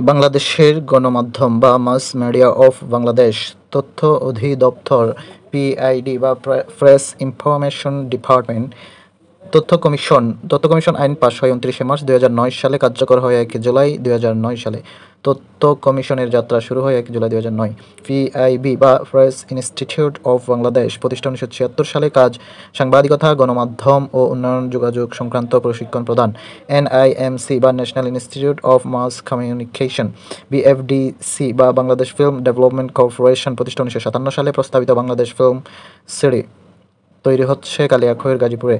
বাংলাদেশের গণমাধ্যম বা মাস মিডিয়া অফ বাংলাদেশ তথ্য অধিদপ্তর পিআইডি বা প্রেস ইনফরমেশন ডিপার্টমেন্ট তথ্য কমিশন আইন পাস হয় ২৯শে মার্চ ২০০৯ সালে, কার্যকর হয় ১ জুলাই ২০০৯ সালে। তথ্য কমিশনের যাত্রা শুরু হয় ১ জুলাই ২০০৯। পিআইবি বা প্রেস ইনস্টিটিউট অফ বাংলাদেশ প্রতিষ্ঠা ১৯৭৬ সালে। কাজ সাংবাদিকতা, গণমাধ্যম ও উন্নয়ন যোগাযোগ সংক্রান্ত প্রশিক্ষণ প্রদান। এনআইএমসি বা National Institute of Mass Communication. BFDC বা বাংলাদেশ ফিল্ম ডেভেলপমেন্ট কর্পোরেশন প্রতিষ্ঠা ১৯৫৭ সালে। প্রস্তাবিত বাংলাদেশ ফিল্ম সিডি তৈরি হচ্ছে কালিয়াকৈর গাজীপুরে।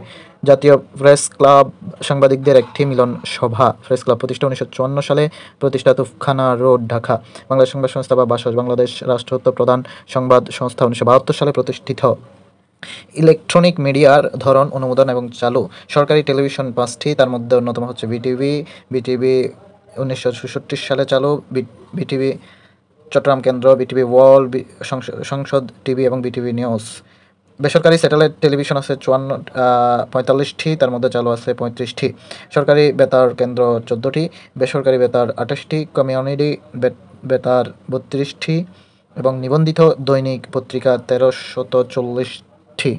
জাতীয় প্রেস ক্লাব সাংবাদিকদের একটি মিলন সভা। প্রেস ক্লাব প্রতিষ্ঠা ১৯৫৪ সালে। প্রতিষ্ঠা তুফখানা রোড, ঢাকা। বাংলাদেশ সংবাদ সংস্থা বা বাসস বাংলাদেশ রাষ্ট্রীয়ত্ব প্রধান সংবাদ সংস্থা ১৯৭২ সালে প্রতিষ্ঠিত। ইলেকট্রনিক মিডিয়ার ধরন, অনুমোদন এবং চালু। সরকারি টেলিভিশন ৫টি, তার মধ্যে অন্যতম হচ্ছে বিটিভি। বিটিভি ১৯৬৬ সালে চালু। বিটিভি চট্টগ্রাম কেন্দ্র, বিটিভি ওয়ার্ল্ড, সংসদ টিভি এবং বিটিভি নিউজ। বেসরকারি স্যাটেলাইট টেলিভিশন আছে ৪৫টি, তার মধ্যে চালু আছে ৩৫টি। সরকারি বেতার কেন্দ্র ১৪টি, বেসরকারি বেতার ২৮টি, কমিউনিটি বেতার ৩২টি এবং নিবন্ধিত দৈনিক পত্রিকা ১৩৪০টি।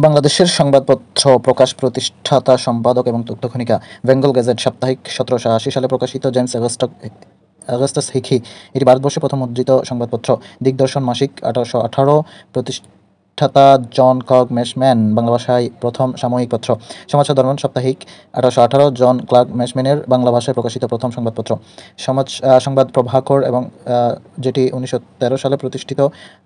বাংলাদেশের সংবাদপত্র প্রকাশ প্রতিষ্ঠাতা, সম্পাদক এবং তথ্যখনিকা। বেঙ্গল গেজেট সাপ্তাহিক ১৭৮০ সালে প্রকাশিত। James Augustus Hicky. এটি ভারতবর্ষে প্রথম মুদ্রিত সংবাদপত্র। দিগদর্শন মাসিক ১৮১৮ প্রতিষ্ঠাতা জন ক্লার্ক ম্যাশম্যান। বাংলা ভাষায় প্রথম সাময়িক পত্র। সমাচার দর্পণ সাপ্তাহিক ১৮১৮ জন ক্লার্ক ম্যাশম্যানের বাংলা ভাষায় প্রকাশিত প্রথম সংবাদপত্র। সংবাদ প্রভাকর এবং যেটি ১৯১৩ সালে প্রতিষ্ঠিত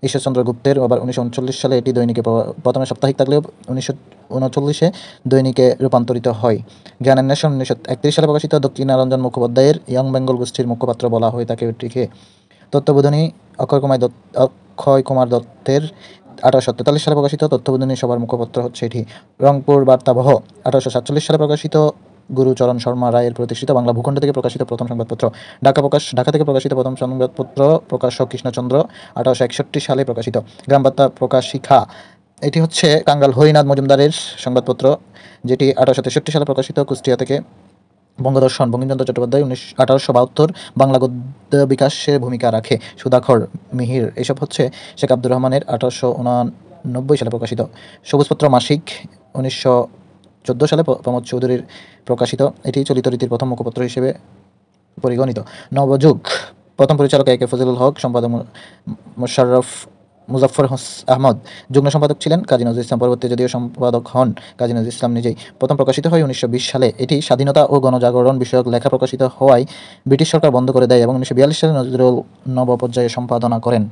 ঈশ্বরচন্দ্র গুপ্তের। আবার ১৯৩৯ সালে এটি দৈনিকে, প্রথমে সাপ্তাহিক থাকলেও ১৯৩৯-এ দৈনিকে রূপান্তরিত হয়। জ্ঞান অন্বেষণ ১৯৩১ সালে প্রকাশিত। দক্ষিণারঞ্জন মুখোপাধ্যায়ের ইয়ং বেঙ্গল গোষ্ঠীর মুখপাত্র বলা হয়ে থাকে এটিকে। তত্ত্ববোধিনী অক্ষয় কুমার দত্তের ১৮৪৩ সালে প্রকাশিত। তত্ত্ববোধিনী সভার মুখপত্র হচ্ছে এটি। রংপুর বার্তাবহ ১৮৪৭ সালে প্রকাশিত। গুরুচরণ শর্মা রায়ের প্রতিষ্ঠিত। বাংলা ভূখণ্ড থেকে প্রকাশিত প্রথম সংবাদপত্র। ঢাকা থেকে প্রকাশিত প্রথম সংবাদপত্র। প্রকাশক কৃষ্ণচন্দ্র। ১৮৬১ সালে প্রকাশিত। গ্রাম বার্তা প্রকাশিকা, এটি হচ্ছে কাঙ্গাল হরিনাথ মজুমদারের সংবাদপত্র, যেটি ১৮৬৩ সালে প্রকাশিত। কুষ্টিয়া থেকে বঙ্গদর্শন বঙ্কিমচন্দ্র চট্টোপাধ্যায় ১৮৭২ বাংলা গদ্য বিকাশের ভূমিকা রাখে। সুধাকর, মিহির, এসব হচ্ছে শেখ আব্দুর রহমানের ১৮৮৯ সালে প্রকাশিত। সবুজপত্র মাসিক ১৯১৪ সালে প্রমোদ চৌধুরীর প্রকাশিত। এটি চলিত রীতির প্রথম মুখপত্র হিসেবে পরিগণিত। নবযুগ প্রথম পরিচালক এ কে ফজলুল হক, সম্পাদক মুজাফফর আহমদ, যুগ্ম সম্পাদক ছিলেন কাজী নজরুল ইসলাম। পরবর্তী যদিও সম্পাদক হন কাজী নজরুল ইসলাম নিজেই। প্রথম প্রকাশিত হয় ১৯২০ সালে। এটি স্বাধীনতা ও গণজাগরণ বিষয়ক লেখা প্রকাশিত হওয়ায় ব্রিটিশ সরকার বন্ধ করে দেয় এবং ১৯৪২ সালে নজরুল নব পর্যায়ে সম্পাদনা করেন।